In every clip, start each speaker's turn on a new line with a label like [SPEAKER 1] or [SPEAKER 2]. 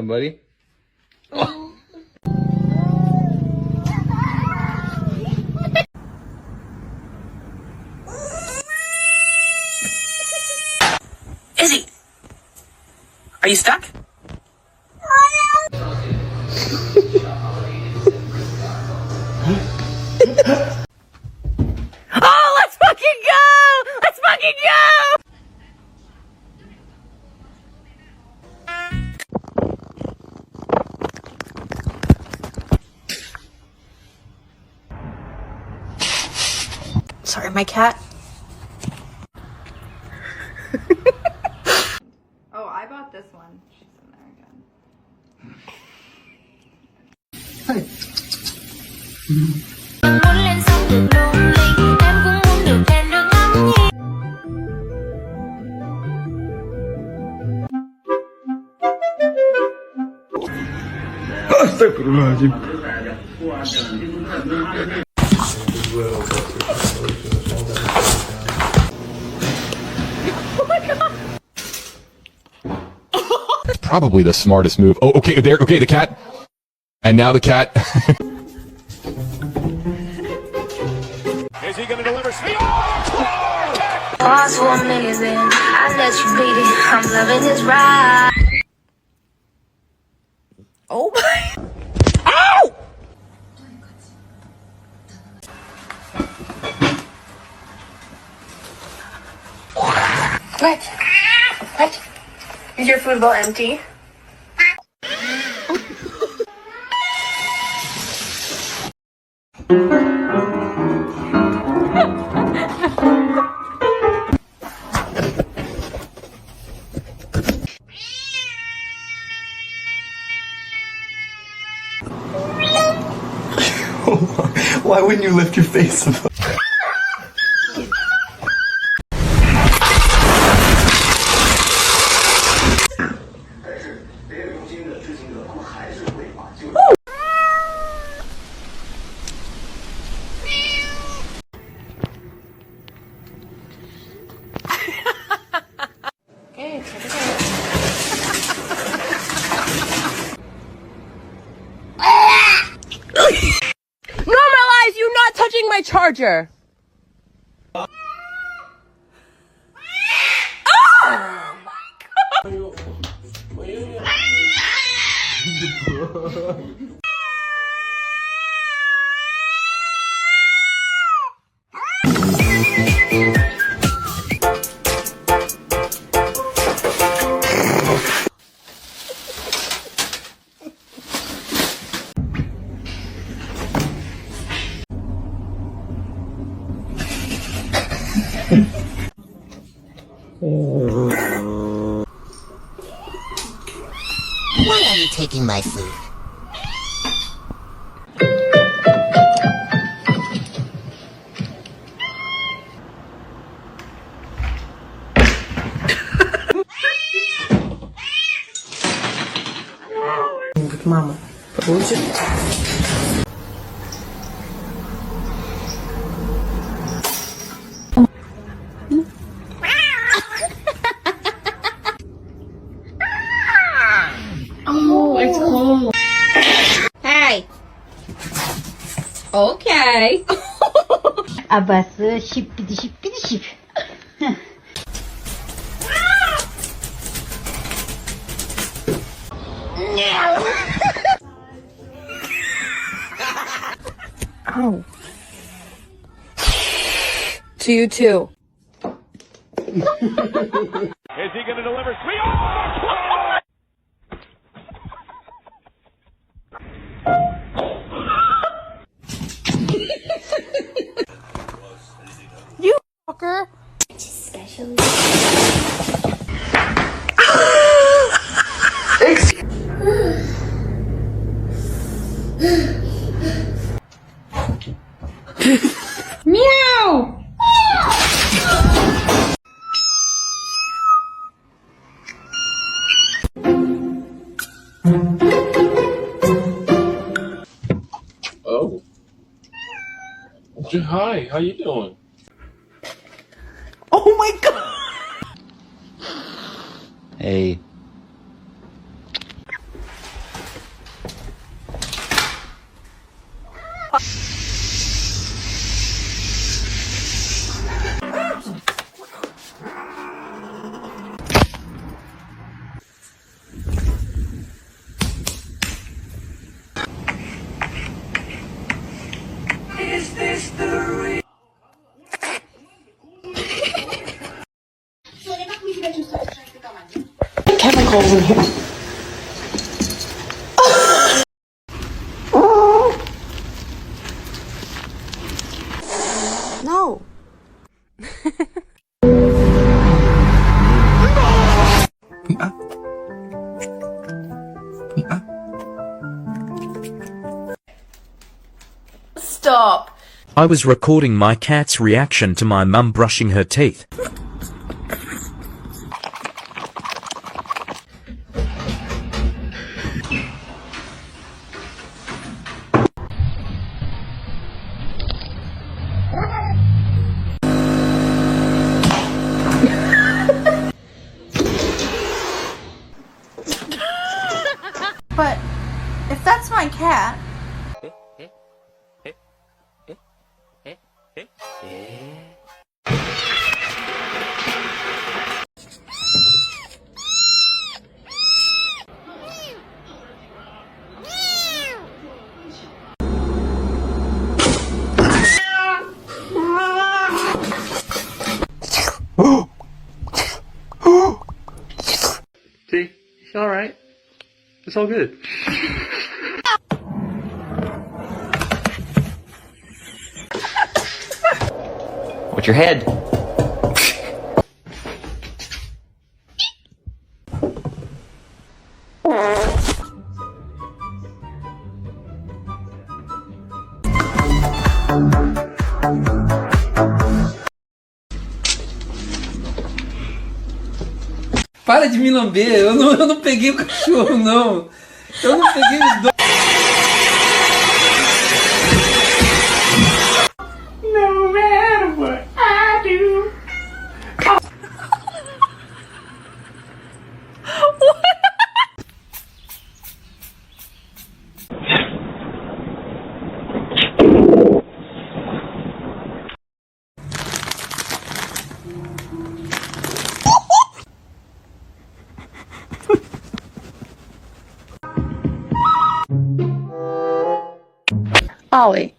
[SPEAKER 1] somebody. Oh.
[SPEAKER 2] Izzy, are you stuck? Oh, let's fucking go! Let's fucking go! Sorry, my cat.
[SPEAKER 3] Oh, I bought this one. She's in there again.
[SPEAKER 1] Astagfirullahaladzim.
[SPEAKER 3] Oh my god!
[SPEAKER 4] Probably the smartest move. Oh, okay, there, okay, the cat. And now the cat.
[SPEAKER 5] Is he gonna deliver speed?
[SPEAKER 6] Pause for a minute, then I let you beat it. I'm loving this ride.
[SPEAKER 3] Oh my.
[SPEAKER 2] Ow!
[SPEAKER 6] What? What? Is your food bowl empty?
[SPEAKER 1] Why wouldn't you lift your face above?
[SPEAKER 6] Okay, take it
[SPEAKER 2] Normalize you not touching my charger! Oh my god!
[SPEAKER 7] Why are you taking my food?
[SPEAKER 2] Мама, получит?
[SPEAKER 6] Oh, it's cold. Hey. Okay.
[SPEAKER 8] Abası şipidi şipidi şip.
[SPEAKER 2] Ow. To you too.
[SPEAKER 5] Is he gonna deliver speed? Oh!
[SPEAKER 2] You fucker.
[SPEAKER 6] Special.
[SPEAKER 8] Meow.
[SPEAKER 9] Oh. Hi, how you doing?
[SPEAKER 2] Oh my god!
[SPEAKER 1] Hey.
[SPEAKER 2] Chemicals in here. No.
[SPEAKER 3] Stop.
[SPEAKER 7] I was recording my cat's reaction to my mum brushing her teeth.
[SPEAKER 3] But if that's my cat.
[SPEAKER 9] See? It's alright. It's all good.
[SPEAKER 1] What's your head?
[SPEAKER 10] Para de me lamber, eu não peguei o cachorro, não. Eu não peguei os dois.
[SPEAKER 5] No matter what I do.
[SPEAKER 2] Ollie,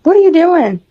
[SPEAKER 2] what are you doing?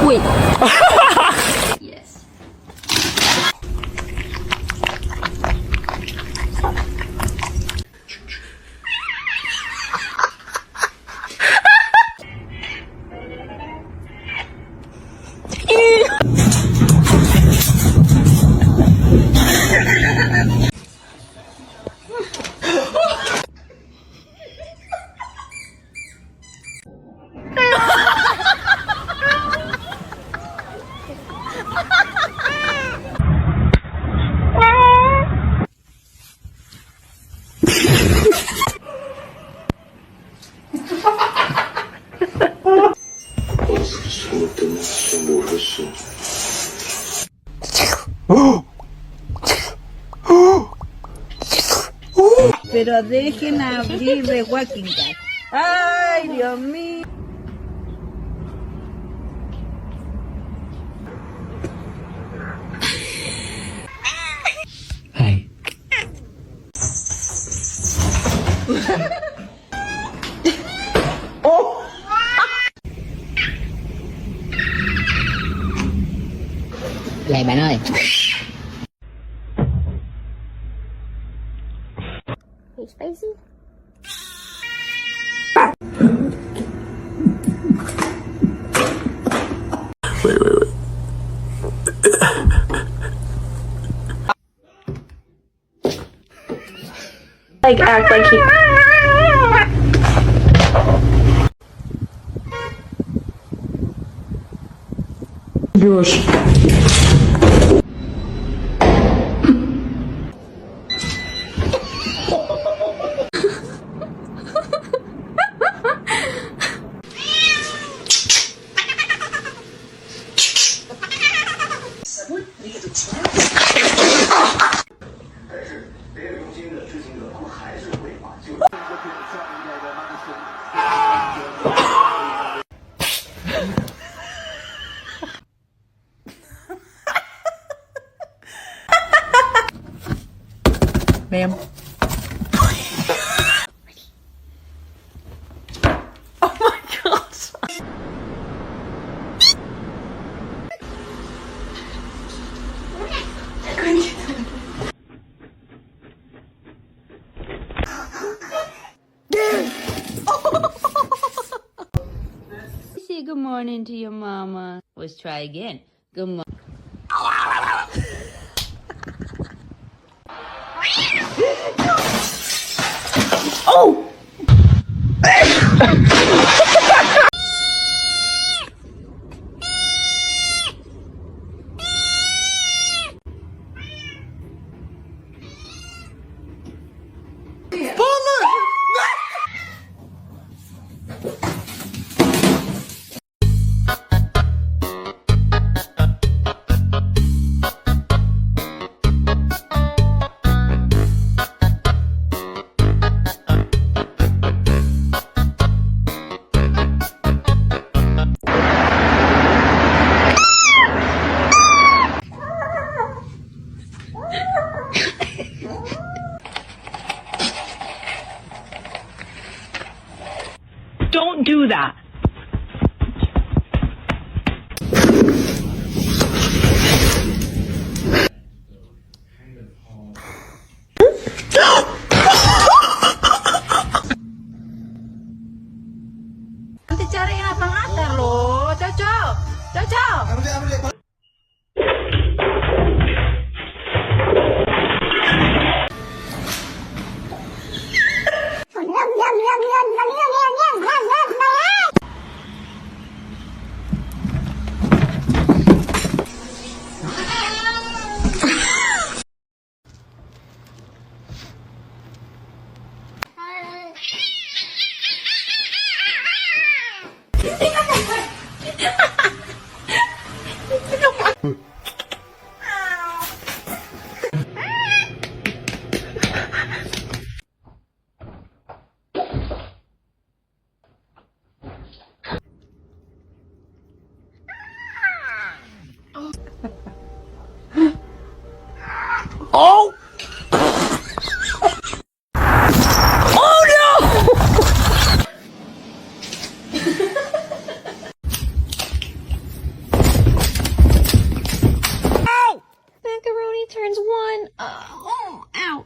[SPEAKER 2] Wait.
[SPEAKER 3] Yes.
[SPEAKER 8] Pero dejen abrir de Walking Dead. Ay, Dios mío.
[SPEAKER 1] Hey.
[SPEAKER 8] Vậy bạn ơi.
[SPEAKER 6] Hey, Spicy?
[SPEAKER 1] Wait.
[SPEAKER 2] Like, act like he...
[SPEAKER 1] Gosh.
[SPEAKER 2] Ma'am. Oh my gosh.
[SPEAKER 8] Say good morning to your mama. Let's try again. Good morning.
[SPEAKER 2] Oh! Don't do that.
[SPEAKER 8] Nanti cariin abang Atar loh, Coco. Coco.
[SPEAKER 2] Oh! Oh no! Ow! Macaroni turns one. Oh, ow.